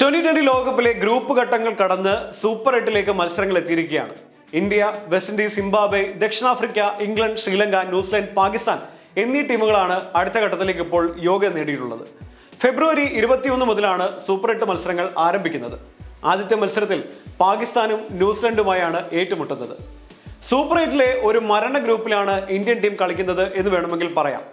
2020 ലോകകപ്പിലെ ഗ്രൂപ്പ് ഘട്ടങ്ങൾ കടന്ന് സൂപ്പർ 8 മത്സരങ്ങൾ എത്തിയിരിക്കുകയാണ്. ഇന്ത്യ, വെസ്റ്റ് ഇൻഡീസ്, സിംബാബ്വെ, ദക്ഷിണാഫ്രിക്ക, ഇംഗ്ലണ്ട്, ശ്രീലങ്ക, ന്യൂസിലൻഡ്, പാകിസ്ഥാൻ എന്നീ ടീമുകളാണ് അടുത്ത ഘട്ടത്തിലേക്ക് ഇപ്പോൾ യോഗ്യത നേടിയിട്ടുള്ളത്. ഫെബ്രുവരി 21 മുതലാണ് സൂപ്പർ 8 മത്സരങ്ങൾ ആരംഭിക്കുന്നത്. ആദ്യത്തെ മത്സരത്തിൽ പാകിസ്ഥാനും ന്യൂസിലൻഡുമായാണ് ഏറ്റുമുട്ടുന്നത്. സൂപ്പർ 8 ഒരു മരണ ഗ്രൂപ്പിലാണ് ഇന്ത്യൻ ടീം കളിക്കുന്നത് എന്ന് വേണമെങ്കിൽ പറയാം.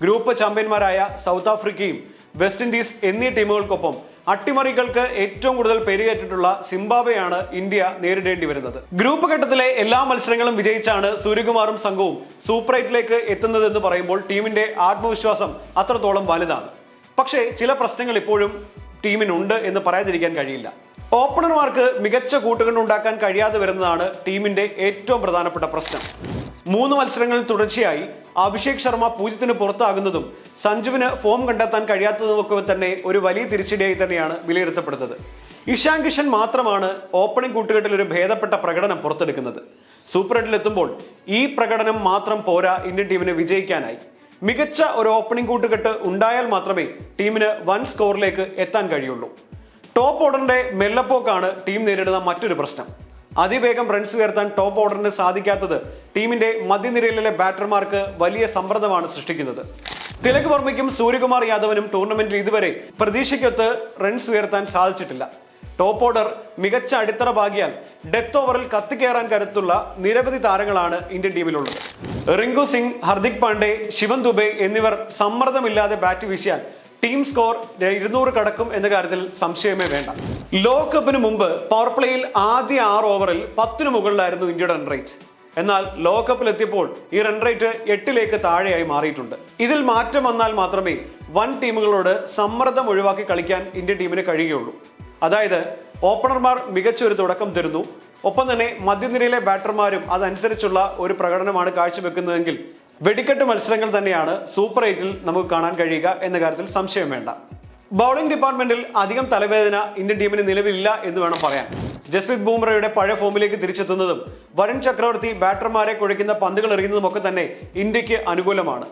ഗ്രൂപ്പ് ചാമ്പ്യന്മാരായ സൗത്ത് ആഫ്രിക്കയും വെസ്റ്റ് ഇൻഡീസ് എന്നീ ടീമുകൾക്കൊപ്പം അട്ടിമറികൾക്ക് ഏറ്റവും കൂടുതൽ പേരുകേറ്റിട്ടുള്ള സിംബാബ്വെയാണ് ഇന്ത്യ നേരിടേണ്ടി വരുന്നത്. ഗ്രൂപ്പ് ഘട്ടത്തിലെ എല്ലാ മത്സരങ്ങളും വിജയിച്ചാണ് സൂര്യകുമാറും സംഘവും സൂപ്പർ 8 എത്തുന്നതെന്ന് പറയുമ്പോൾ ടീമിന്റെ ആത്മവിശ്വാസം അത്രത്തോളം വലുതാണ്. പക്ഷേ ചില പ്രശ്നങ്ങൾ ഇപ്പോഴും ടീമിനുണ്ട് എന്ന് പറയാതിരിക്കാൻ കഴിയില്ല. ഓപ്പണർമാർക്ക് മികച്ച കൂട്ടുകെട്ട് ഉണ്ടാക്കാൻ കഴിയാതെ വരുന്നതാണ് ടീമിന്റെ ഏറ്റവും പ്രധാനപ്പെട്ട പ്രശ്നം. 3 മത്സരങ്ങളിൽ തുടർച്ചയായി അഭിഷേക് ശർമ്മ 0-ന് പുറത്താകുന്നതും സഞ്ജുവിന് ഫോം കണ്ടെത്താൻ കഴിയാത്തതുമൊക്കെ തന്നെ ഒരു വലിയ തിരിച്ചടിയായി തന്നെയാണ് വിലയിരുത്തപ്പെടുന്നത്. ഇഷാൻ കിഷൻ മാത്രമാണ് ഓപ്പണിംഗ് കൂട്ടുകെട്ടിൽ ഒരു ഭേദപ്പെട്ട പ്രകടനം പുറത്തെടുക്കുന്നത്. സൂപ്പർ 8 എത്തുമ്പോൾ ഈ പ്രകടനം മാത്രം പോരാ ഇന്ത്യൻ ടീമിന് വിജയിക്കാനായി. മികച്ച ഒരു ഓപ്പണിംഗ് കൂട്ടുകെട്ട് ഉണ്ടായാൽ മാത്രമേ ടീമിന് വൻ സ്കോറിലേക്ക് എത്താൻ കഴിയുള്ളൂ. ടോപ്പ് ഓർഡറിന്റെ മെല്ലപ്പോക്കാണ് ടീം നേരിടുന്ന മറ്റൊരു പ്രശ്നം. അതിവേഗം റൺസ് ഉയർത്താൻ ടോപ്പ് ഓർഡറിന് സാധിക്കാത്തത് ടീമിന്റെ മധ്യനിരയിലെ ബാറ്റർമാർക്ക് വലിയ സമ്മർദ്ദമാണ് സൃഷ്ടിക്കുന്നത്. തിലക് വർമ്മയ്ക്കും സൂര്യകുമാർ യാദവിനും ടൂർണമെന്റിൽ ഇതുവരെ പ്രതീക്ഷയ്ക്കൊത്ത് റൺസ് ഉയർത്താൻ സാധിച്ചിട്ടില്ല. ടോപ്പ് ഓർഡർ മികച്ച അടിത്തറ പാകിയാൽ ഡെത്ത് ഓവറിൽ കത്തിക്കയറാൻ കരുത്തുള്ള നിരവധി താരങ്ങളാണ് ഇന്ത്യൻ ടീമിലുള്ളത്. റിങ്കു സിംഗ്, ഹർദിക് പാണ്ഡെ, ശിവൻ ദുബെ എന്നിവർ സമ്മർദ്ദമില്ലാതെ ബാറ്റ് വീശിയാൽ ടീം സ്കോർ 200 കടക്കും എന്ന കാര്യത്തിൽ സംശയമേ വേണ്ട. ലോകകപ്പിന് മുമ്പ് പവർ പ്ലേയിൽ ആദ്യ 6 ഓവറിൽ 10-ന് മുകളിലായിരുന്നു ഇന്ത്യയുടെ റൺ റേറ്റ്. എന്നാൽ ലോകകപ്പിൽ എത്തിയപ്പോൾ ഈ റൺ റേറ്റ് 8-ലേക്ക് താഴെയായി മാറിയിട്ടുണ്ട്. ഇതിൽ മാറ്റം വന്നാൽ മാത്രമേ വൻ ടീമുകളോട് സമ്മർദ്ദം ഒഴിവാക്കി കളിക്കാൻ ഇന്ത്യൻ ടീമിന് കഴിയുകയുള്ളൂ. അതായത് ഓപ്പണർമാർ മികച്ച ഒരു തുടക്കം തരുന്നു, ഒപ്പം തന്നെ മധ്യനിരയിലെ ബാറ്റർമാരും അതനുസരിച്ചുള്ള ഒരു പ്രകടനമാണ് കാഴ്ചവെക്കുന്നതെങ്കിൽ വെടിക്കെട്ട് മത്സരങ്ങൾ തന്നെയാണ് സൂപ്പർ 8 നമുക്ക് കാണാൻ കഴിയുക എന്ന കാര്യത്തിൽ സംശയം വേണ്ട. ബൗളിംഗ് ഡിപ്പാർട്ട്മെന്റിൽ അധികം തലവേദന ഇന്ത്യൻ ടീമിന് നിലവിലില്ല എന്ന് വേണം പറയാൻ. ജസ്പ്രീത് ബൂംറയുടെ പഴയ ഫോമിലേക്ക് തിരിച്ചെത്തുന്നതും വരുൺ ചക്രവർത്തി ബാറ്റർമാരെ കുഴയ്ക്കുന്ന പന്തുകൾ എറിയുന്നതും ഒക്കെ തന്നെ ഇന്ത്യക്ക് അനുകൂലമാണ്.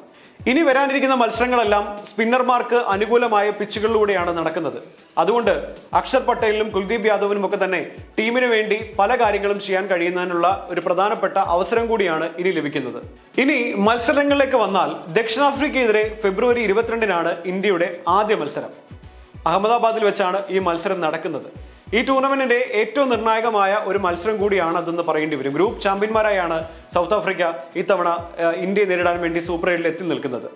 ഇനി വരാനിരിക്കുന്ന മത്സരങ്ങളെല്ലാം സ്പിന്നർമാർക്ക് അനുകൂലമായ പിച്ചുകളിലൂടെയാണ് നടക്കുന്നത്. അതുകൊണ്ട് അക്ഷർ പട്ടേലിനും കുൽദീപ് യാദവിനും ഒക്കെ തന്നെ ടീമിന് വേണ്ടി പല കാര്യങ്ങളും ചെയ്യാൻ കഴിയുന്നതിനുള്ള ഒരു പ്രധാനപ്പെട്ട അവസരം കൂടിയാണ് ഇനി ലഭിക്കുന്നത്. ഇനി മത്സരങ്ങളിലേക്ക് വന്നാൽ ദക്ഷിണാഫ്രിക്കയ്ക്കെതിരെ ഫെബ്രുവരി 22-നാണ് ഇന്ത്യയുടെ ആദ്യ മത്സരം. അഹമ്മദാബാദിൽ വെച്ചാണ് ഈ മത്സരം നടക്കുന്നത്. ഈ ടൂർണമെന്റിന്റെ ഏറ്റവും നിർണായകമായ ഒരു മത്സരം കൂടിയാണ് അതെന്ന് പറയേണ്ടി വരും. ഗ്രൂപ്പ് ചാമ്പ്യന്മാരായാണ് സൗത്ത് ആഫ്രിക്ക ഇത്തവണ ഇന്ത്യയെ നേരിടാൻ വേണ്ടി സൂപ്പർ 8 എത്തി നിൽക്കുന്നത്.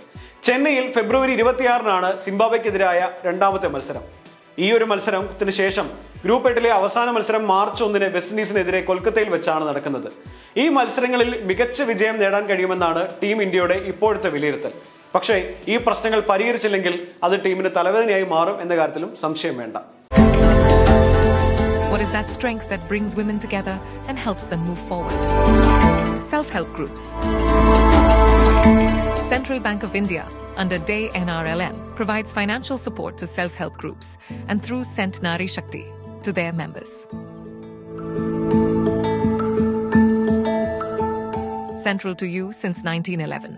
ചെന്നൈയിൽ ഫെബ്രുവരി 26-നാണ് സിംബാബ്വെക്കെതിരായ രണ്ടാമത്തെ മത്സരം. ഈ ഒരു മത്സരത്തിന് ശേഷം ഗ്രൂപ്പ് 8 അവസാന മത്സരം മാർച്ച് 1-ന് വെസ്റ്റ് ഇൻഡീസിനെതിരെ കൊൽക്കത്തയിൽ വെച്ചാണ് നടക്കുന്നത്. ഈ മത്സരങ്ങളിൽ മികച്ച വിജയം നേടാൻ കഴിയുമെന്നാണ് ടീം ഇന്ത്യയുടെ ഇപ്പോഴത്തെ വിലയിരുത്തൽ. പക്ഷേ ഈ പ്രശ്നങ്ങൾ പരിഹരിച്ചില്ലെങ്കിൽ അത് ടീമിന് തലവേദനയായി മാറും എന്ന കാര്യത്തിലും സംശയം വേണ്ട. What is that strength that brings women together and helps them move forward? Self-help groups. Central Bank of India, under DAY NRLM, provides financial support to self-help groups and through sent Nari Shakti to their members. Central to you since 1911.